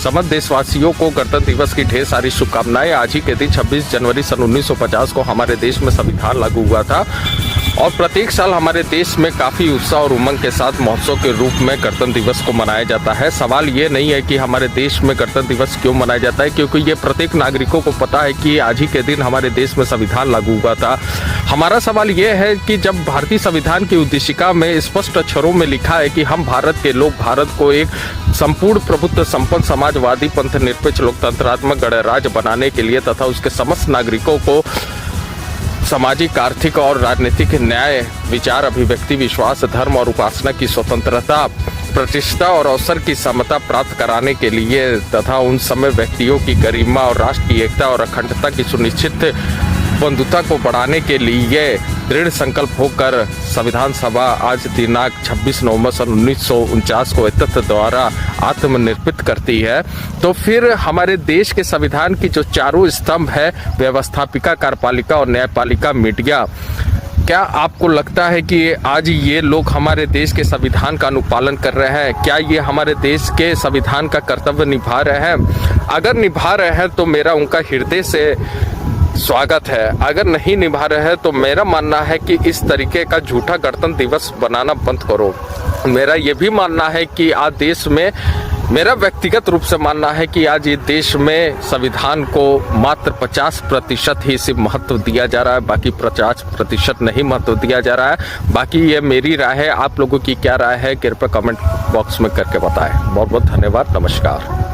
समस्त देशवासियों को गणतंत्र दिवस की ढेर सारी शुभकामनाएं। आज ही के दिन 26 जनवरी सन 1950 को हमारे देश में संविधान लागू हुआ था और प्रत्येक साल हमारे देश में काफ़ी उत्साह और उमंग के साथ महोत्सव के रूप में गणतंत्र दिवस को मनाया जाता है। सवाल ये नहीं है कि हमारे देश में गणतंत्र दिवस क्यों मनाया जाता है, क्योंकि ये प्रत्येक नागरिकों को पता है कि आज ही के दिन हमारे देश में संविधान लागू हुआ था। हमारा सवाल ये है कि जब भारतीय संविधान की उद्देशिका में स्पष्ट अक्षरों में लिखा है कि हम भारत के लोग भारत को एक संपूर्ण प्रभुत्व संपन्न समाजवादी पंथ निरपेक्ष लोकतंत्रात्मक गणराज्य बनाने के लिए तथा उसके समस्त नागरिकों को सामाजिक, आर्थिक और राजनीतिक न्याय, विचार, अभिव्यक्ति, विश्वास, धर्म और उपासना की स्वतंत्रता, प्रतिष्ठा और अवसर की समता प्राप्त कराने के लिए तथा उन समय व्यक्तियों की गरिमा और राष्ट्र की एकता और अखंडता की सुनिश्चित बंधुता को बढ़ाने के लिए दृढ़ संकल्प होकर संविधान सभा आज दिनांक 26 नवंबर सन 1949 को तथ्य द्वारा आत्मनिर्मित करती है। तो फिर हमारे देश के संविधान की जो चारों स्तंभ है, व्यवस्थापिका, कार्यपालिका और न्यायपालिका, मीडिया, क्या आपको लगता है कि आज ये लोग हमारे देश के संविधान का अनुपालन कर रहे हैं? क्या ये हमारे देश के संविधान का कर्तव्य निभा रहे हैं? अगर निभा रहे हैं तो मेरा उनका हृदय से स्वागत है। अगर नहीं निभा रहे हैं तो मेरा मानना है कि इस तरीके का झूठा गणतंत्र दिवस बनाना बंद करो। मेरा ये भी मानना है कि आज देश में, मेरा व्यक्तिगत रूप से मानना है कि आज ये देश में संविधान को मात्र 50% ही सिर्फ महत्व दिया जा रहा है, बाकी 50% नहीं महत्व दिया जा रहा है। बाकी ये मेरी राय है, आप लोगों की क्या राय है कृपया कमेंट बॉक्स में करके बताएं। बहुत बहुत धन्यवाद, नमस्कार।